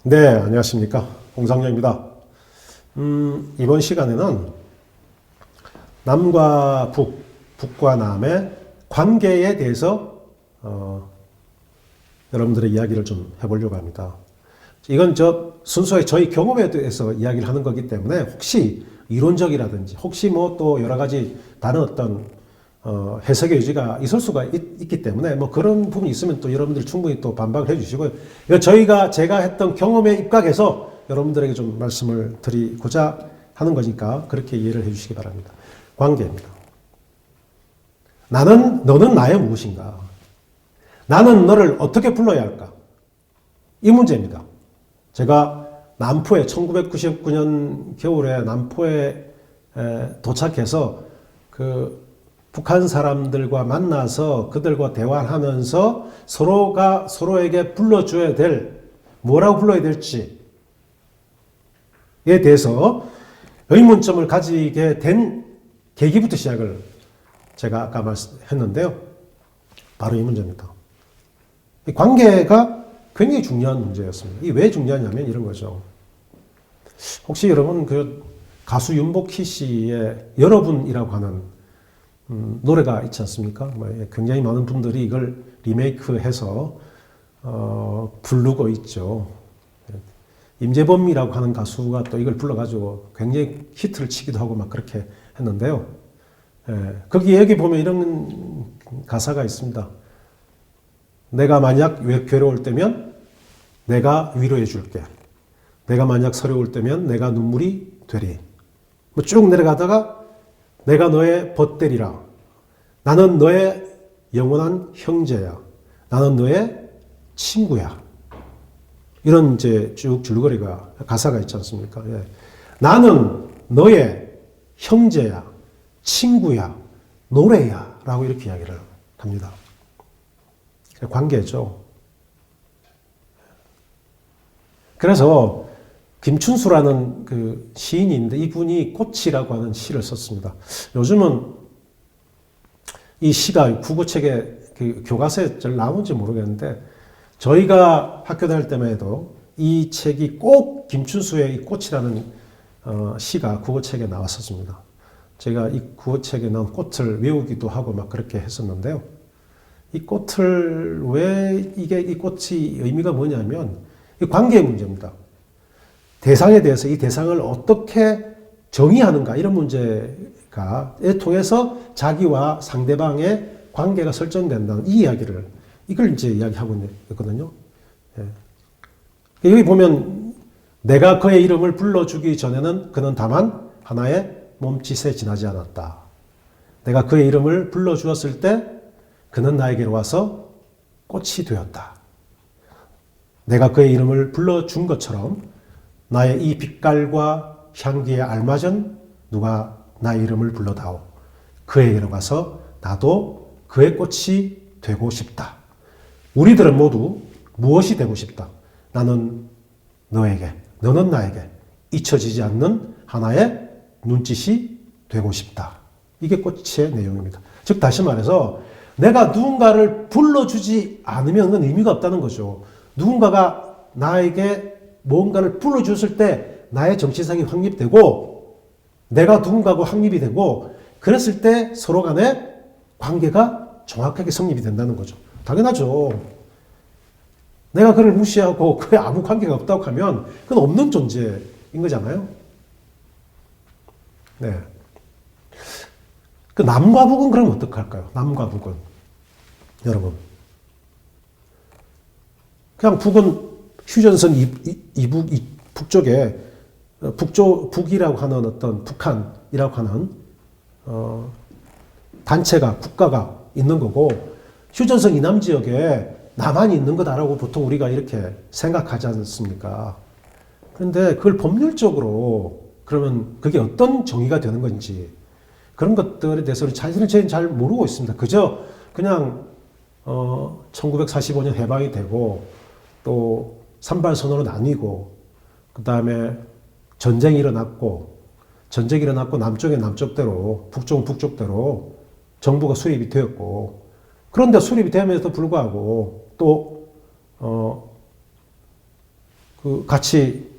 네, 안녕하십니까. 공상여입니다. 이번 시간에는 남과 북, 북과 남의 관계에 대해서 여러분들의 이야기를 좀 해보려고 합니다. 이건 순수하게 저희 경험에 대해서 이야기를 하는 거기 때문에 혹시 이론적이라든지 혹시 뭐 또 여러 가지 다른 어떤 해석의 여지가 있을 수가 있기 때문에 뭐 그런 부분이 있으면 또 여러분들 충분히 또 반박을 해주시고요. 제가 했던 경험에 입각해서 여러분들에게 좀 말씀을 드리고자 하는 거니까 그렇게 이해를 해주시기 바랍니다. 관계입니다. 너는 나의 무엇인가? 나는 너를 어떻게 불러야 할까? 이 문제입니다. 제가 남포에 1999년 겨울에 남포에 도착해서 북한 사람들과 만나서 그들과 대화를 하면서 서로가 서로에게 불러줘야 될, 뭐라고 불러야 될지에 대해서 의문점을 가지게 된 계기부터 시작을 제가 아까 말씀했는데요. 바로 이 문제입니다. 이 관계가 굉장히 중요한 문제였습니다. 이게 왜 중요하냐면 이런 거죠. 혹시 여러분 가수 윤복희 씨의 여러분이라고 하는 노래가 있지 않습니까? 굉장히 많은 분들이 이걸 리메이크해서 부르고 있죠. 임재범이라고 하는 가수가 또 이걸 불러가지고 굉장히 히트를 치기도 하고 막 그렇게 했는데요. 여기 보면 이런 가사가 있습니다. 내가 만약 괴로울 때면 내가 위로해 줄게. 내가 만약 서러울 때면 내가 눈물이 되리. 쭉 내려가다가 내가 너의 벗되리라. 나는 너의 영원한 형제야. 나는 너의 친구야. 이런 쭉 줄거리가 가사가 있지 않습니까? 예. 나는 너의 형제야, 친구야, 노래야 라고 이렇게 이야기를 합니다. 관계죠. 그래서 김춘수라는 시인이 있는데 이분이 꽃이라고 하는 시를 썼습니다. 요즘은 이 시가 국어책에 교과서에 잘 나오는지 모르겠는데 저희가 학교 다닐 때만 해도 이 책이 꼭 김춘수의 이 꽃이라는 시가 국어책에 나왔었습니다. 제가 이 국어책에 나온 꽃을 외우기도 하고 막 그렇게 했었는데요. 이 꽃을 이 꽃이 의미가 뭐냐면 이 관계의 문제입니다. 대상에 대해서 이 대상을 어떻게 정의하는가 이런 문제에 통해서 자기와 상대방의 관계가 설정된다는 이걸 이제 이야기하고 있거든요. 예. 여기 보면 내가 그의 이름을 불러주기 전에는 그는 다만 하나의 몸짓에 지나지 않았다. 내가 그의 이름을 불러주었을 때 그는 나에게로 와서 꽃이 되었다. 내가 그의 이름을 불러준 것처럼 나의 이 빛깔과 향기에 알맞은 누가 나의 이름을 불러다오. 그에게로 가서 나도 그의 꽃이 되고 싶다. 우리들은 모두 무엇이 되고 싶다. 나는 너에게, 너는 나에게 잊혀지지 않는 하나의 눈짓이 되고 싶다. 이게 꽃의 내용입니다. 즉 다시 말해서 내가 누군가를 불러주지 않으면 그건 의미가 없다는 거죠. 누군가가 나에게 뭔가를 불러줬을 때 나의 정체성이 확립되고 내가 누군가하고 확립이 되고 그랬을 때 서로 간의 관계가 정확하게 성립이 된다는 거죠. 당연하죠. 내가 그를 무시하고 그에 아무 관계가 없다고 하면 그건 없는 존재인 거잖아요. 네. 남과 북은 그럼 어떡할까요? 남과 북은. 여러분. 그냥 북은 휴전선 북쪽에 북이라고 하는 어떤 북한이라고 하는 단체가 국가가 있는 거고 휴전선 이남 지역에 남한이 있는 거다라고 보통 우리가 이렇게 생각하지 않습니까? 그런데 그걸 법률적으로 그러면 그게 어떤 정의가 되는 건지 그런 것들에 대해서는 저희는 잘 모르고 있습니다. 그냥 1945년 해방이 되고 또 산발선언으로 나뉘고 그 다음에 전쟁이 일어났고 남쪽은 남쪽대로 북쪽은 북쪽대로 정부가 수립이 되었고 그런데 수립이 됨에도 불구하고 또 같이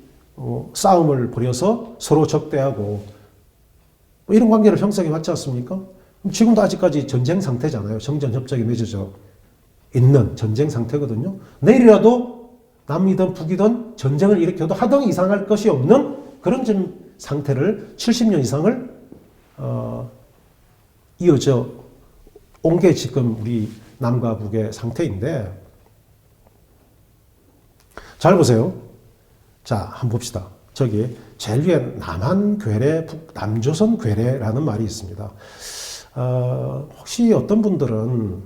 싸움을 벌여서 서로 적대하고 뭐 이런 관계를 형성해 왔지 않습니까? 지금도 아직까지 전쟁 상태잖아요. 정전협정이 맺어져 있는 전쟁 상태거든요. 내일이라도 남이든 북이든 전쟁을 일으켜도 하등 이상할 것이 없는 그런 상태를 70년 이상을 이어져 온 게 지금 우리 남과 북의 상태인데, 잘 보세요. 자, 한번 봅시다. 저기 제일 위에 남한괴뢰, 남조선 괴뢰라는 말이 있습니다. 혹시 어떤 분들은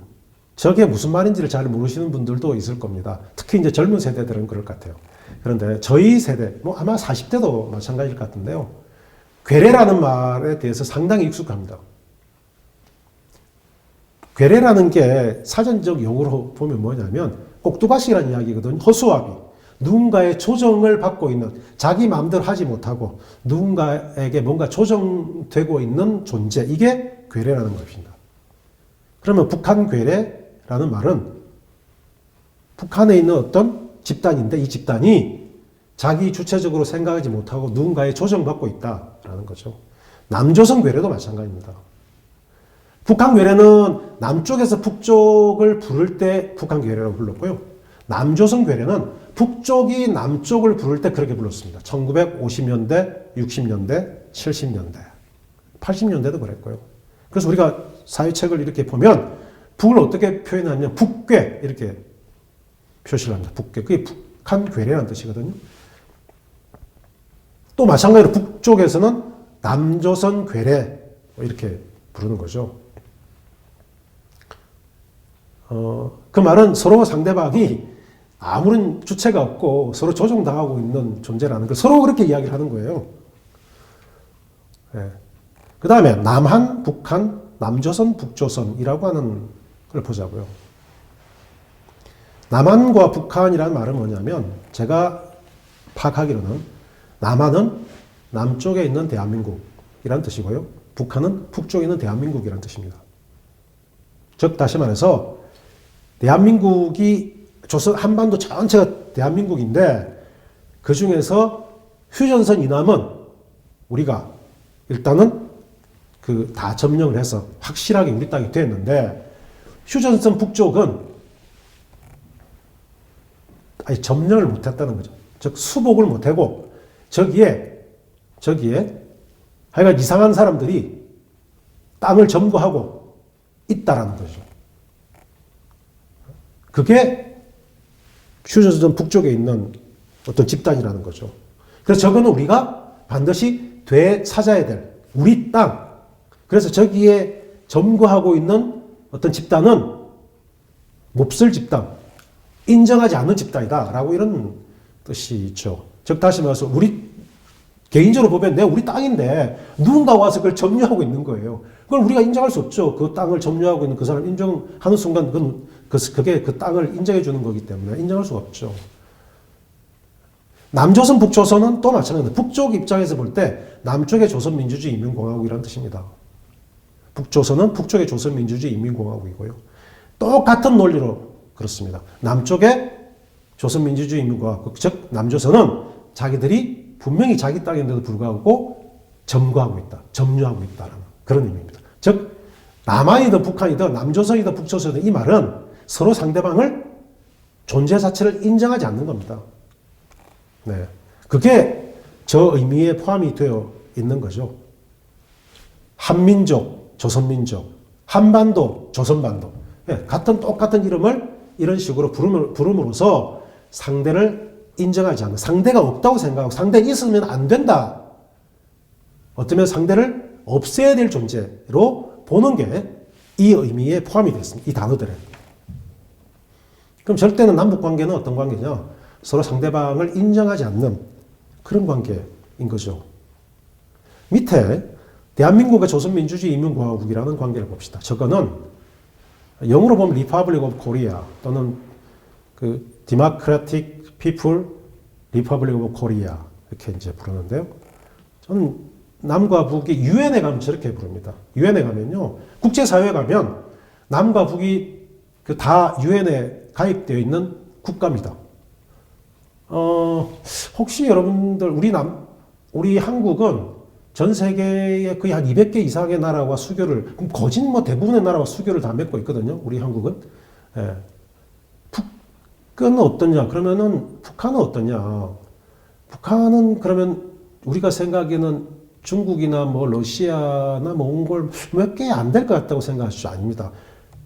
저게 무슨 말인지를 잘 모르시는 분들도 있을 겁니다. 특히 이제 젊은 세대들은 그럴 것 같아요. 그런데 저희 세대, 뭐 아마 40대도 마찬가지일 것 같은데요. 괴뢰라는 말에 대해서 상당히 익숙합니다. 괴뢰라는 게 사전적 용어로 보면 뭐냐면 꼭두가시라는 이야기거든요. 허수아비. 누군가의 조정을 받고 있는, 자기 마음대로 하지 못하고 누군가에게 뭔가 조정되고 있는 존재, 이게 괴뢰라는 것입니다. 그러면 북한 괴뢰라는 말은 북한에 있는 어떤 집단인데 이 집단이 자기 주체적으로 생각하지 못하고 누군가의 조정받고 있다라는 거죠. 남조선 괴뢰도 마찬가지입니다. 북한 괴뢰는 남쪽에서 북쪽을 부를 때 북한 괴뢰라고 불렀고요. 남조선 괴뢰는 북쪽이 남쪽을 부를 때 그렇게 불렀습니다. 1950년대, 60년대, 70년대, 80년대도 그랬고요. 그래서 우리가 사회책을 이렇게 보면 북을 어떻게 표현하냐면 북괴 이렇게 표시를 합니다. 북괴. 그게 북한 괴뢰라는 뜻이거든요. 또 마찬가지로 북쪽에서는 남조선 괴뢰 이렇게 부르는 거죠. 그 말은 서로 상대방이 아무런 주체가 없고 서로 조종당하고 있는 존재라는 걸 서로 그렇게 이야기를 하는 거예요. 네. 그 다음에 남한, 북한, 남조선, 북조선이라고 하는 걸 보자고요. 남한과 북한이라는 말은 뭐냐면 제가 파악하기로는 남한은 남쪽에 있는 대한민국이라는 뜻이고요. 북한은 북쪽에 있는 대한민국이라는 뜻입니다. 즉 다시 말해서 대한민국이 한반도 전체가 대한민국인데 그 중에서 휴전선 이남은 우리가 일단은 다 점령을 해서 확실하게 우리 땅이 됐는데 휴전선 북쪽은 아예 점령을 못했다는 거죠. 즉 수복을 못하고 저기에 하여간 이상한 사람들이 땅을 점거하고 있다라는 거죠. 그게 휴전선 북쪽에 있는 어떤 집단이라는 거죠. 그래서 저거는 우리가 반드시 되찾아야 될 우리 땅. 그래서 저기에 점거하고 있는 어떤 집단은 몹쓸 집단, 인정하지 않는 집단이다라고 이런 뜻이 있죠. 즉 다시 말해서 우리 개인적으로 보면 우리 땅인데 누군가 와서 그걸 점유하고 있는 거예요. 그걸 우리가 인정할 수 없죠. 그 땅을 점유하고 있는 그 사람을 인정하는 순간 그게 그 땅을 인정해 주는 거기 때문에 인정할 수가 없죠. 남조선, 북조선은 또 마찬가지입니다. 북쪽 입장에서 볼 때 남쪽의 조선민주주의 인민공화국이라는 뜻입니다. 북조선은 북쪽의 조선민주주의 인민공화국이고요. 똑같은 논리로 그렇습니다. 남쪽의 조선민주주의 인민공화국, 즉 남조선은 자기들이 분명히 자기 땅인데도 불구하고 점거하고 있다, 점유하고 있다는 그런 의미입니다. 즉 남한이든 북한이든 남조선이든 북조선이든 이 말은 서로 상대방을 존재 자체를 인정하지 않는 겁니다. 네, 그게 저 의미에 포함이 되어 있는 거죠. 한민족, 조선민족, 한반도, 조선반도. 네, 똑같은 이름을 이런 식으로 부름으로써 상대를 인정하지 않는, 상대가 없다고 생각하고 상대가 있으면 안 된다. 어쩌면 상대를 없애야 될 존재로 보는 게 이 의미에 포함이 됐습니다. 이 단어들에. 그럼 절대는 남북 관계는 어떤 관계냐? 서로 상대방을 인정하지 않는 그런 관계인 거죠. 밑에 대한민국의 조선민주주의 인민공화국이라는 관계를 봅시다. 저거는 영어로 보면 Republic of Korea 또는 Democratic People Republic of Korea 이렇게 이제 부르는데요. 저는 남과 북이 유엔에 가면 저렇게 부릅니다. 유엔에 가면요, 국제사회에 가면 남과 북이 그 다 유엔에 가입되어 있는 국가입니다. 혹시 여러분들 우리 한국은 전 세계에 거의 한 200개 이상의 나라와 수교를, 그럼 거진 뭐 대부분의 나라와 수교를 다 맺고 있거든요. 우리 한국은. 예. 북한은 어떠냐? 그러면은 북한은 어떠냐? 북한은 그러면 우리가 생각에는 중국이나 뭐 러시아나 몽골 몇 개 안 될 것 같다고 생각하시죠? 아닙니다.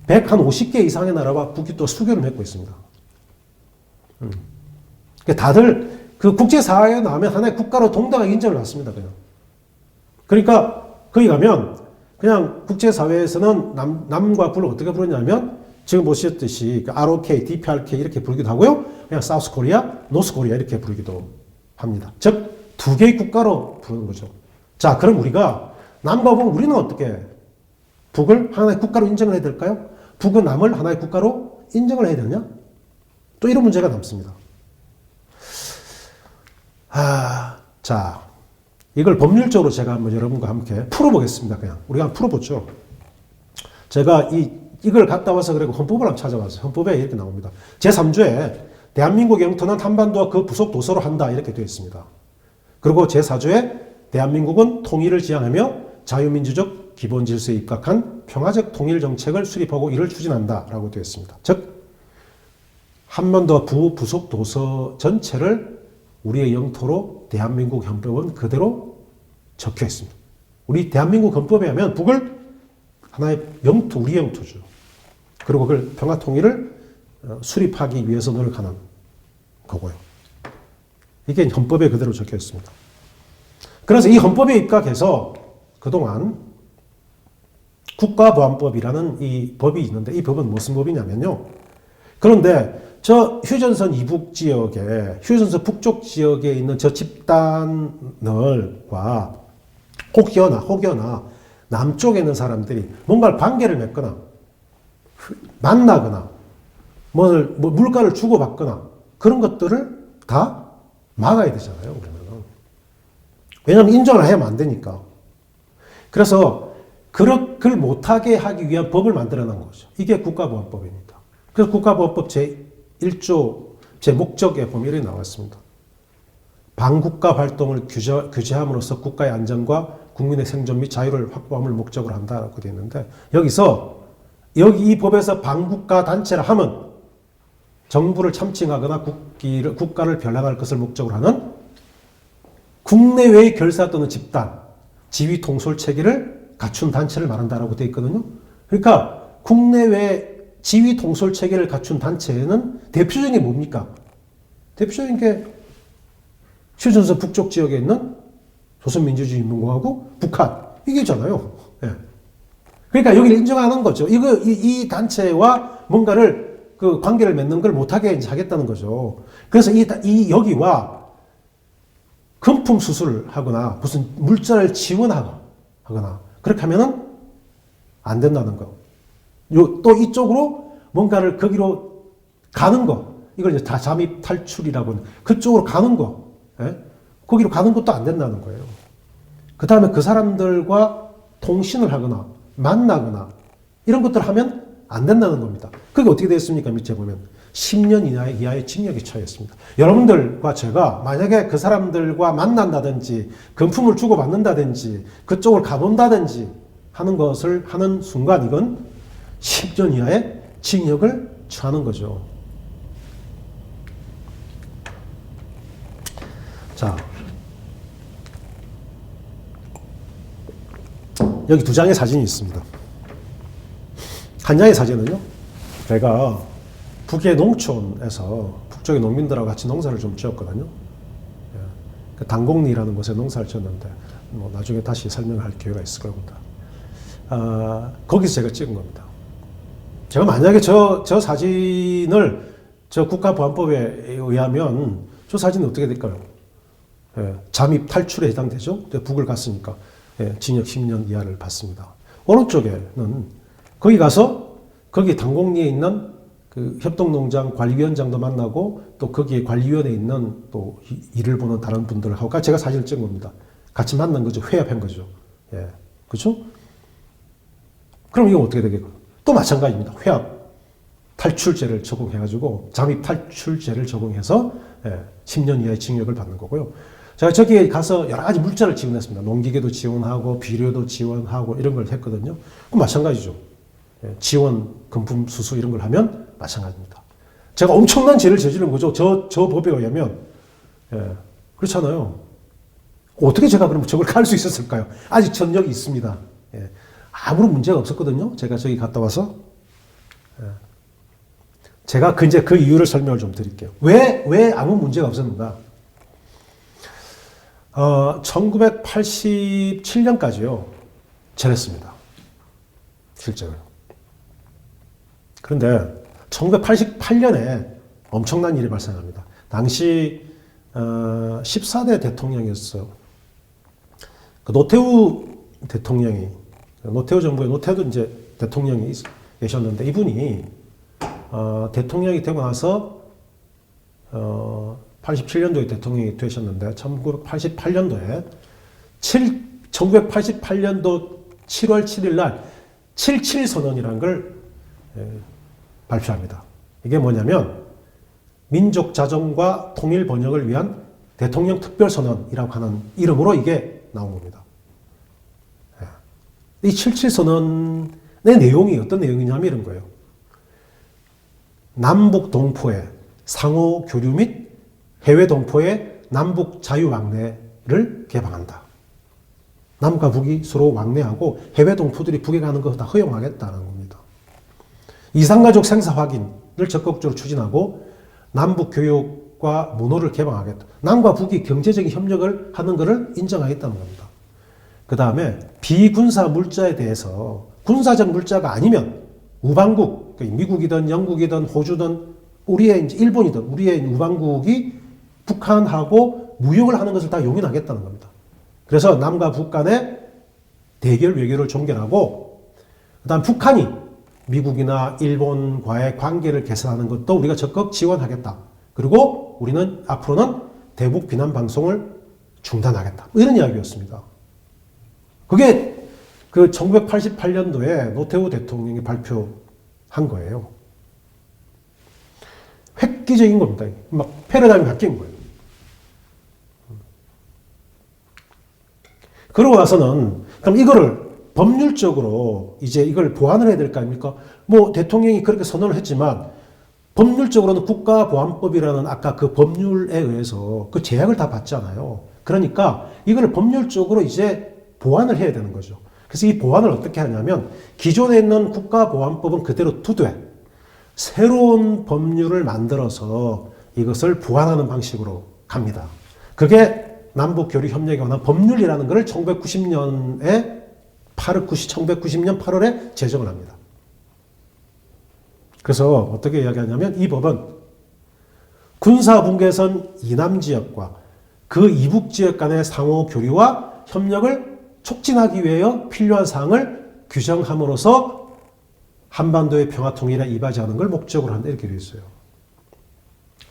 150개 이상의 나라와 북이 또 수교를 맺고 있습니다. 다들 그 국제사회에 나오면 하나의 국가로 동등하게 인정을 받습니다. 그러니까 거기 가면 그냥 국제사회에서는 남과 부를 어떻게 부르냐면 지금 보셨듯이 ROK, DPRK 이렇게 부르기도 하고요. 그냥 사우스 코리아, 노스 코리아 이렇게 부르기도 합니다. 즉 두 개의 국가로 부르는 거죠. 자, 그럼 우리가 남과 북 우리는 어떻게 북을 하나의 국가로 인정을 해야 될까요? 북은 남을 하나의 국가로 인정을 해야 되느냐? 또 이런 문제가 남습니다. 자, 이걸 법률적으로 제가 한번 여러분과 함께 풀어보겠습니다. 그냥 우리가 한번 풀어보죠. 제가 이걸 갔다 와서 그리고 헌법을 한번 찾아봤어요. 헌법에 이렇게 나옵니다. 제3조에 대한민국 영토는 한반도와 그 부속 도서로 한다 이렇게 되어 있습니다. 그리고 제4조에 대한민국은 통일을 지향하며 자유민주적 기본 질서에 입각한 평화적 통일 정책을 수립하고 이를 추진한다 라고 되어 있습니다. 즉 한반도와 부속 도서 전체를 우리의 영토로 대한민국 헌법은 그대로 적혀 있습니다. 우리 대한민국 헌법에 하면 북을 하나의 영토, 우리 영토죠. 그리고 그걸 평화 통일을 수립하기 위해서 노력하는 거고요. 이게 헌법에 그대로 적혀 있습니다. 그래서 이 헌법에 입각해서 그동안 국가보안법이라는 이 법이 있는데 이 법은 무슨 법이냐면요. 그런데 저 휴전선 이북 지역에, 휴전선 북쪽 지역에 있는 저 집단을과 혹여나 남쪽에 있는 사람들이 뭔가 관계를 맺거나 만나거나 뭐 물가를 주고받거나 그런 것들을 다 막아야 되잖아요. 그러면은. 왜냐하면 인정을 하면 안 되니까. 그래서 그걸 못하게 하기 위한 법을 만들어낸 거죠. 이게 국가보안법입니다. 그래서 국가보안법 제1조 제 목적에 보면 이렇게 나왔습니다. 반국가 활동을 규제함으로써 국가의 안전과 국민의 생존 및 자유를 확보함을 목적으로 한다라고 되어 있는데 여기 이 법에서 반국가 단체를 하면 정부를 참칭하거나 국가를 변환할 것을 목적으로 하는 국내외의 결사 또는 집단, 지휘 통솔 체계를 갖춘 단체를 말한다라고 되어 있거든요. 그러니까 국내외 지휘 통솔 체계를 갖춘 단체는 대표적인 게 뭡니까? 대표적인 게 휴전선 북쪽 지역에 있는 조선민주주의인민공화국 북한 이게잖아요. 예. 그러니까 여기를 인정하는 거죠. 이 단체와 뭔가를 그 관계를 맺는 걸 못하게 이제 하겠다는 거죠. 그래서 여기와 금품 수술을 하거나 무슨 물자를 지원하거나 그렇게 하면은 안 된다는 거. 또 이쪽으로 뭔가를 거기로 가는 거. 이걸 이제 다 잠입 탈출이라고 하는 그쪽으로 가는 거. 예? 거기로 가는 것도 안 된다는 거예요. 그 다음에 그 사람들과 통신을 하거나 만나거나 이런 것들을 하면 안 된다는 겁니다. 그게 어떻게 되었습니까? 밑에 보면 10년 이하의 징역이 처했습니다. 여러분들과 제가 만약에 그 사람들과 만난다든지 금품을 주고받는다든지 그쪽을 가본다든지 하는 것을 하는 순간 이건 10년 이하의 징역을 처하는 거죠. 자, 여기 두 장의 사진이 있습니다. 한 장의 사진은요, 제가 북의 농촌에서 북쪽의 농민들하고 같이 농사를 좀 지었거든요. 그 당곡리라는 곳에 농사를 지었는데 뭐 나중에 다시 설명할 기회가 있을 겁니다. 거기서 제가 찍은 겁니다. 제가 만약에 저 사진을 저 국가보안법에 의하면 저 사진은 어떻게 될까요? 잠입 탈출에 해당되죠. 북을 갔으니까 징역 10년 이하를 받습니다. 오른쪽에는 거기 가서 거기 당곡리에 있는 그 협동농장 관리위원장도 만나고 또 거기에 관리위원회에 있는 또 일을 보는 다른 분들하고 제가 사진을 찍은 겁니다. 같이 만난 거죠. 회합한 거죠. 예. 그렇죠? 그럼 이거 어떻게 되겠어요? 또 마찬가지입니다. 회합. 탈출죄를 적용해가지고 잠입 탈출죄를 적용해서 10년 이하의 징역을 받는 거고요. 제가 저기에 가서 여러 가지 물자를 지원했습니다. 농기계도 지원하고 비료도 지원하고 이런 걸 했거든요. 그럼 마찬가지죠. 지원, 금품, 수수 이런 걸 하면 마찬가지입니다. 제가 엄청난 죄를 저지른 거죠. 저 법에 의하면. 그렇잖아요. 어떻게 제가 그럼 저걸 갈 수 있었을까요? 아직 전력이 있습니다. 아무런 문제가 없었거든요. 제가 저기 갔다 와서. 제가 이제 그 이유를 설명을 좀 드릴게요. 왜 아무 문제가 없었는가? 1987년까지요. 잘했습니다. 실제로. 그런데 1988년에 엄청난 일이 발생합니다. 당시 14대 대통령이었어요. 그 노태우 대통령이, 노태우 정부의 노태우도 이제 대통령이 계셨는데 이분이 대통령이 되고 나서 87년도에 대통령이 되셨는데 1988년도에 1988년도 7월 7일 날 77선언이라는 걸 발표합니다. 이게 뭐냐면 민족 자정과 통일 번영을 위한 대통령 특별선언이라고 하는 이름으로 이게 나온 겁니다. 이 77선언의 내용이 어떤 내용이냐면 이런 거예요. 남북 동포의 상호 교류 및 해외 동포의 남북 자유왕래를 개방한다. 남과 북이 서로 왕래하고 해외 동포들이 북에 가는 거 다 허용하겠다는 겁니다. 이산가족 생사 확인을 적극적으로 추진하고 남북 교육과 문호를 개방하겠다. 남과 북이 경제적인 협력을 하는 것을 인정하겠다는 겁니다. 그 다음에 비군사 물자에 대해서 군사적 물자가 아니면 우방국, 미국이든 영국이든 호주든 우리의 이제 일본이든 우리의 우방국이 북한하고 무역을 하는 것을 다 용인하겠다는 겁니다. 그래서 남과 북 간의 대결 외교를 종결하고 그다음 북한이 미국이나 일본과의 관계를 개선하는 것도 우리가 적극 지원하겠다. 그리고 우리는 앞으로는 대북 비난 방송을 중단하겠다. 이런 이야기였습니다. 그게 그 1988년도에 노태우 대통령이 발표한 거예요. 획기적인 겁니다. 막 패러다임이 바뀐 거예요. 그러고 나서는 그럼 이거를 법률적으로 이제 이걸 보완을 해야 될 거 아닙니까? 뭐 대통령이 그렇게 선언을 했지만 법률적으로는 국가보안법이라는 아까 그 법률에 의해서 그 제약을 다 받잖아요. 그러니까 이걸 법률적으로 이제 보완을 해야 되는 거죠. 그래서 이 보완을 어떻게 하냐면 기존에 있는 국가보안법은 그대로 두되 새로운 법률을 만들어서 이것을 보완하는 방식으로 갑니다. 그게 남북교류협력에 관한 법률이라는 것을 1990년 8월에 제정을 합니다. 그래서 어떻게 이야기하냐면 이 법은 군사분계선 이남지역과 그 이북지역 간의 상호 교류와 협력을 촉진하기 위하여 필요한 사항을 규정함으로써 한반도의 평화통일에 이바지하는 걸 목적으로 한다 이렇게 되어 있어요.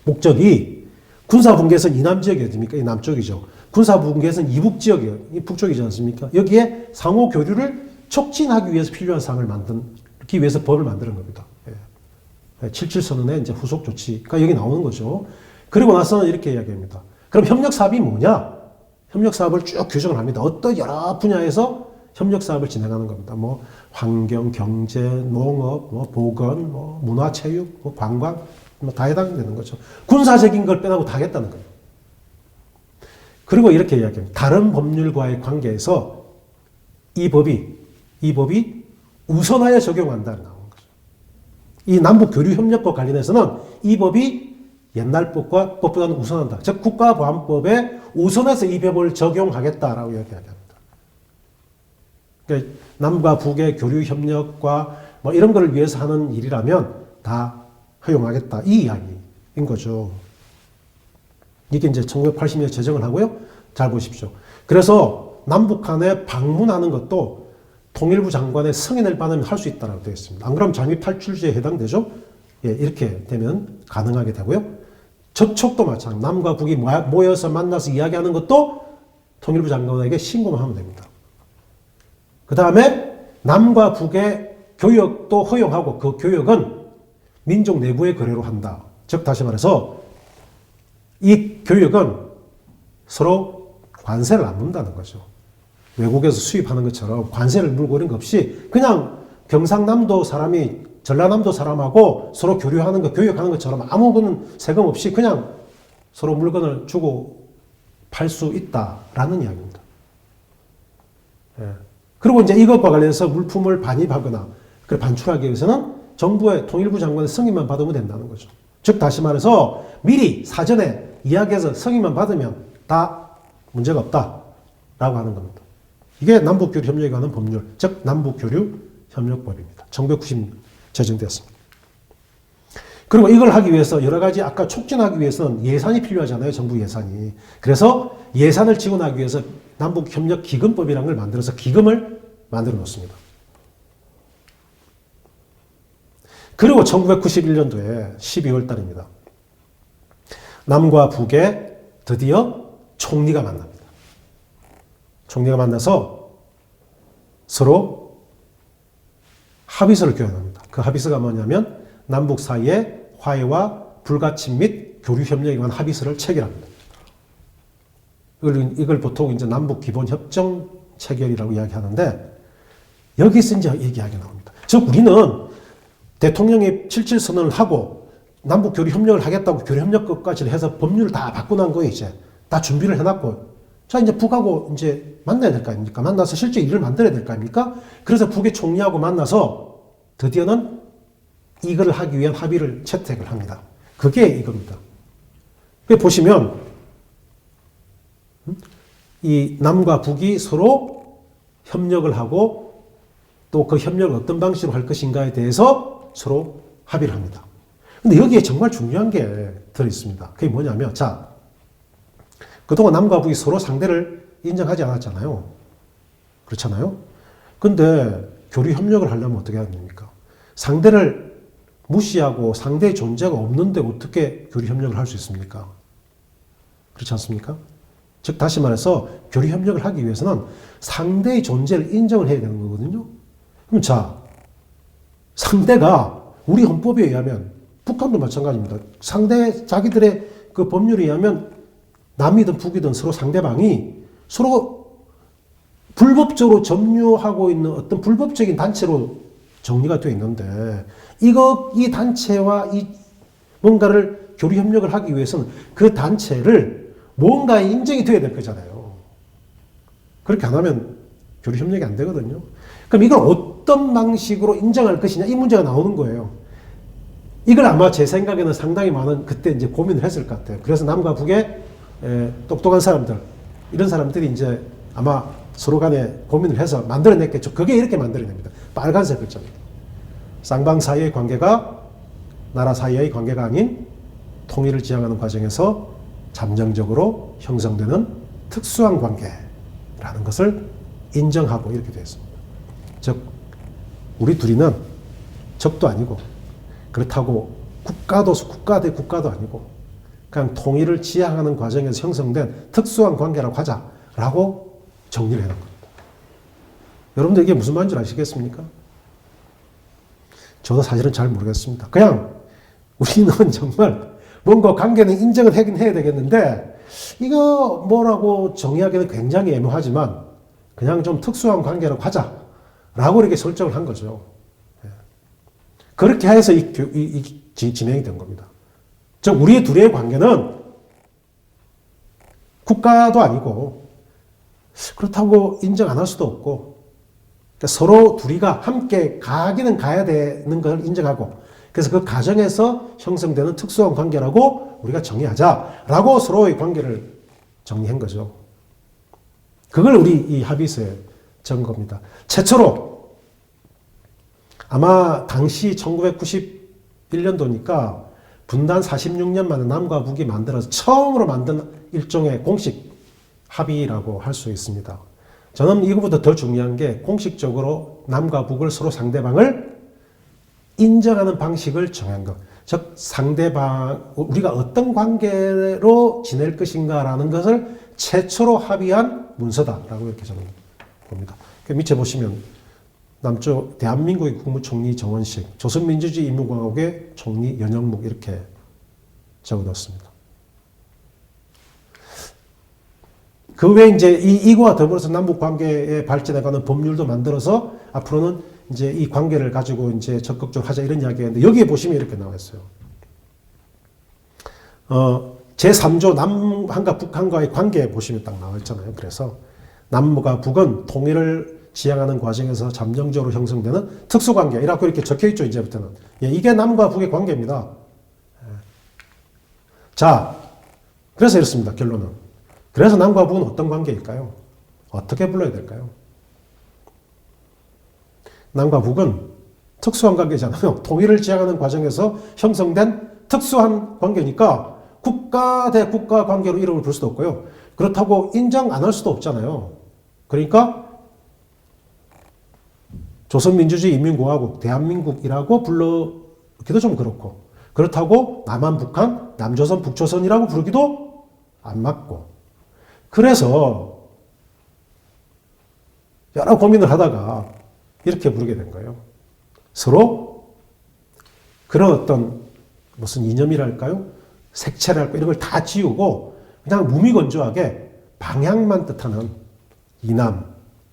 목적이 군사분계선 이남지역이 어딥니까? 이 남쪽이죠. 군사분계선 이북지역이에요. 이 북쪽이지 않습니까? 여기에 상호 교류를 촉진하기 위해서 필요한 사항을 만들기 위해서 법을 만드는 겁니다. 77선언의 이제 후속 조치가 여기 나오는 거죠. 그리고 나서는 이렇게 이야기합니다. 그럼 협력사업이 뭐냐? 협력사업을 쭉 규정을 합니다. 어떤 여러 분야에서 협력사업을 진행하는 겁니다. 뭐 환경, 경제, 농업, 뭐 보건, 뭐 문화체육, 뭐 관광, 뭐 다 해당되는 거죠. 군사적인 걸 빼놓고 다 하겠다는 거예요. 그리고 이렇게 이야기합니다. 다른 법률과의 관계에서 이 법이 우선하여 적용한다는 나오는 거죠. 이 남북교류협력법 관련해서는 이 법이 옛날 법보다는 우선한다. 즉 국가보안법에 우선해서 이 법을 적용하겠다라고 이야기합니다. 그러니까 남과 북의 교류협력과 뭐 이런 걸 위해서 하는 일이라면 다 허용하겠다. 이 이야기인 거죠. 이게 이제 1980년에 제정을 하고요. 잘 보십시오. 그래서 남북한에 방문하는 것도 통일부 장관의 승인을 받으면 할 수 있다고 되어 있습니다. 안 그러면 잠입 탈출죄에 해당되죠? 예, 이렇게 되면 가능하게 되고요. 접촉도 마찬가지. 남과 북이 모여서 만나서 이야기하는 것도 통일부 장관에게 신고만 하면 됩니다. 그 다음에 남과 북의 교역도 허용하고 그 교역은 민족 내부의 거래로 한다. 즉 다시 말해서 이 교역은 서로 관세를 안 문다는 거죠. 외국에서 수입하는 것처럼 관세를 물고 이런 거 없이 그냥 경상남도 사람이 전라남도 사람하고 서로 교류하는 거, 교역하는 것처럼 아무 세금 없이 그냥 서로 물건을 주고 팔 수 있다라는 이야기입니다. 예. 그리고 이제 이것과 관련해서 물품을 반입하거나 반출하기 위해서는 정부의 통일부 장관의 승인만 받으면 된다는 거죠. 즉 다시 말해서 미리 사전에 이야기해서 승인만 받으면 다 문제가 없다라고 하는 겁니다. 이게 남북교류협력에 관한 법률, 즉 남북교류협력법입니다. 1990년 제정되었습니다. 그리고 이걸 하기 위해서 여러 가지 아까 촉진하기 위해서는 예산이 필요하잖아요. 정부 예산이. 그래서 예산을 지원하기 위해서 남북협력기금법이라는 걸 만들어서 기금을 만들어 놓습니다. 그리고 1991년도에 12월 달입니다. 남과 북에 드디어 총리가 만납니다. 총리가 만나서 서로 합의서를 교환합니다. 그 합의서가 뭐냐면 남북 사이의 화해와 불가침 및 교류협력에 관한 합의서를 체결합니다. 이걸 보통 이제 남북 기본 협정 체결이라고 이야기하는데 여기서 이제 얘기하게 나옵니다. 즉 우리는 대통령이 7.7 선언을 하고 남북 교류 협력을 하겠다고 교류 협력까지 해서 법률을 다 바꾸고 난 거예요. 이제 다 준비를 해놨고 자 이제 북하고 이제 만나야 될 거 아닙니까? 만나서 실제 일을 만들어야 될 거 아닙니까? 그래서 북의 총리하고 만나서 드디어는 이걸 하기 위한 합의를 채택을 합니다. 그게 이겁니다. 보시면 이 남과 북이 서로 협력을 하고 또 그 협력을 어떤 방식으로 할 것인가에 대해서 서로 합의를 합니다. 근데 여기에 정말 중요한 게 들어있습니다. 그게 뭐냐면 자 그동안 남과 북이 서로 상대를 인정하지 않았잖아요. 그렇잖아요. 근데 교류 협력을 하려면 어떻게 해야 됩니까? 상대를 무시하고 상대의 존재가 없는데 어떻게 교류 협력을 할 수 있습니까? 그렇지 않습니까? 즉 다시 말해서 교류 협력을 하기 위해서는 상대의 존재를 인정을 해야 되는 거거든요. 그럼 자 상대가 우리 헌법에 의하면 북한도 마찬가지입니다. 상대 자기들의 그 법률에 의하면 남이든 북이든 서로 상대방이 서로 불법적으로 점유하고 있는 어떤 불법적인 단체로 정리가 되어 있는데 이 단체와 이 뭔가를 교류 협력을 하기 위해서는 그 단체를 뭔가에 인정이 되어야 될 거잖아요. 그렇게 안 하면 교류 협력이 안 되거든요. 그럼 이걸 어떤 방식으로 인정할 것이냐 이 문제가 나오는 거예요. 이걸 아마 제 생각에는 상당히 많은 그때 이제 고민을 했을 것 같아요. 그래서 남과 북의 똑똑한 사람들 이런 사람들이 이제 아마 서로 간에 고민을 해서 만들어냈겠죠. 그게 이렇게 만들어냅니다. 빨간색 글자입니다. 쌍방 사이의 관계가 나라 사이의 관계가 아닌 통일을 지향하는 과정에서 잠정적으로 형성되는 특수한 관계라는 것을 인정하고 이렇게 되어 있습니다. 즉 우리 둘이는 적도 아니고 그렇다고 국가도 국가도 아니고 그냥 통일을 지향하는 과정에서 형성된 특수한 관계라고 하자라고 정리를 해놓은 겁니다. 여러분들 이게 무슨 말인지 아시겠습니까? 저도 사실은 잘 모르겠습니다. 그냥 우리는 정말 뭔가 관계는 인정을 하긴 해야 되겠는데 이거 뭐라고 정의하기는 굉장히 애매하지만 그냥 좀 특수한 관계라고 하자라고 이렇게 설정을 한 거죠. 그렇게 해서 진행이 된 겁니다. 즉 우리 둘의 관계는 국가도 아니고 그렇다고 인정 안 할 수도 없고 그러니까 서로 둘이가 함께 가기는 가야 되는 걸 인정하고 그래서 그 과정에서 형성되는 특수한 관계라고 우리가 정의하자라고 서로의 관계를 정리한 거죠. 그걸 우리 이 합의서에 적은 겁니다. 최초로 아마 당시 1991년도니까 분단 46년 만에 남과 북이 만들어서 처음으로 만든 일종의 공식 합의라고 할 수 있습니다. 저는 이거보다 더 중요한 게 공식적으로 남과 북을 서로 상대방을 인정하는 방식을 정한 것. 즉 상대방 우리가 어떤 관계로 지낼 것인가라는 것을 최초로 합의한 문서다라고 이렇게 저는 봅니다. 밑에 보시면 남쪽 대한민국의 국무총리 정원식, 조선민주주의 인민공화국의 총리 연영묵 이렇게 적어뒀습니다. 그 외에 이제 이거와 더불어서 남북 관계에 발전해가는 법률도 만들어서 앞으로는 이제 이 관계를 가지고 이제 적극적으로 하자 이런 이야기인데 여기에 보시면 이렇게 나와 있어요. 제3조 남한과 북한과의 관계에 보시면 딱 나와 있잖아요. 그래서 남과 북은 통일을 지향하는 과정에서 잠정적으로 형성되는 특수관계 이라고 이렇게 적혀있죠. 이제부터는. 이게 남과 북의 관계입니다. 자, 그래서 이렇습니다. 결론은. 그래서 남과 북은 어떤 관계일까요? 어떻게 불러야 될까요? 남과 북은 특수한 관계잖아요. 통일을 지향하는 과정에서 형성된 특수한 관계니까 국가 대 국가 관계로 이름을 부를 수도 없고요. 그렇다고 인정 안 할 수도 없잖아요. 그러니까 조선민주주의 인민공화국, 대한민국이라고 부르기도 좀 그렇고 그렇다고 남한, 북한, 남조선, 북조선이라고 부르기도 안 맞고 그래서 여러 고민을 하다가 이렇게 부르게 된 거예요. 서로 그런 어떤 무슨 이념이랄까요? 색채랄까 이런 걸 다 지우고 그냥 무미건조하게 방향만 뜻하는 이남,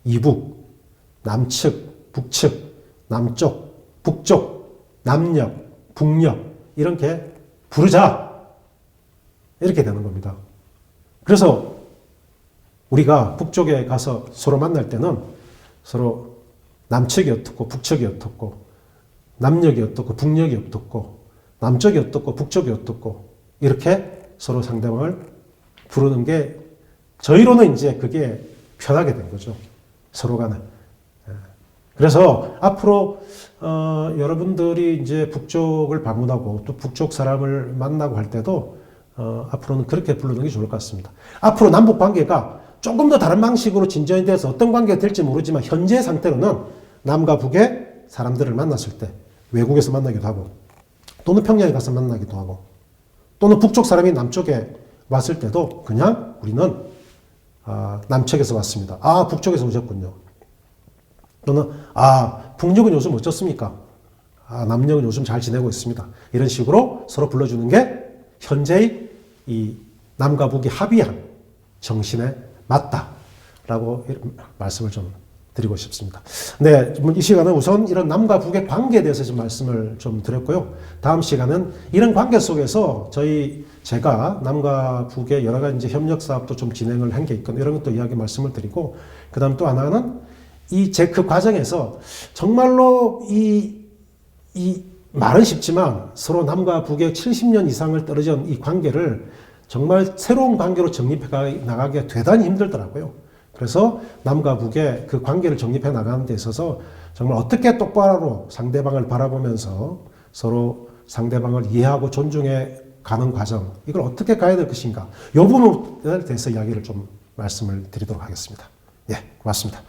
이북, 남측, 북측, 남쪽, 북쪽, 남녘, 북녘 이렇게 부르자 이렇게 되는 겁니다. 그래서 우리가 북쪽에 가서 서로 만날 때는 서로 남측이 어떻고 북측이 어떻고 남녘이 어떻고 북녘이 어떻고 남쪽이 어떻고 북쪽이 어떻고 이렇게 서로 상대방을 부르는 게 저희로는 이제 그게 편하게 된 거죠. 서로 간에. 그래서 앞으로 여러분들이 이제 북쪽을 방문하고 또 북쪽 사람을 만나고 할 때도 앞으로는 그렇게 부르는 게 좋을 것 같습니다. 앞으로 남북 관계가 조금 더 다른 방식으로 진전이 돼서 어떤 관계가 될지 모르지만 현재 상태로는 남과 북의 사람들을 만났을 때 외국에서 만나기도 하고 또는 평양에 가서 만나기도 하고 또는 북쪽 사람이 남쪽에 왔을 때도 그냥 우리는 남측에서 왔습니다. 아, 북쪽에서 오셨군요. 또는 북녘은 요즘 어떻습니까? 남녘은 요즘 잘 지내고 있습니다. 이런 식으로 서로 불러주는 게 현재의 이 남과 북이 합의한 정신에 맞다라고 말씀을 좀 드리고 싶습니다. 네, 이 시간은 우선 이런 남과 북의 관계에 대해서 좀 말씀을 좀 드렸고요. 다음 시간은 이런 관계 속에서 제가 남과 북의 여러 가지 이제 협력 사업도 좀 진행을 한 게 있거든요. 이런 것도 이야기 말씀을 드리고, 그 다음 또 하나는 그 과정에서 정말로 말은 쉽지만 서로 남과 북의 70년 이상을 떨어진 이 관계를 정말 새로운 관계로 정립해 나가기가 대단히 힘들더라고요. 그래서 남과 북의 그 관계를 정립해 나가는 데 있어서 정말 어떻게 똑바로 상대방을 바라보면서 서로 상대방을 이해하고 존중해 가는 과정, 이걸 어떻게 가야 될 것인가, 이 부분에 대해서 이야기를 좀 말씀을 드리도록 하겠습니다. 예, 고맙습니다.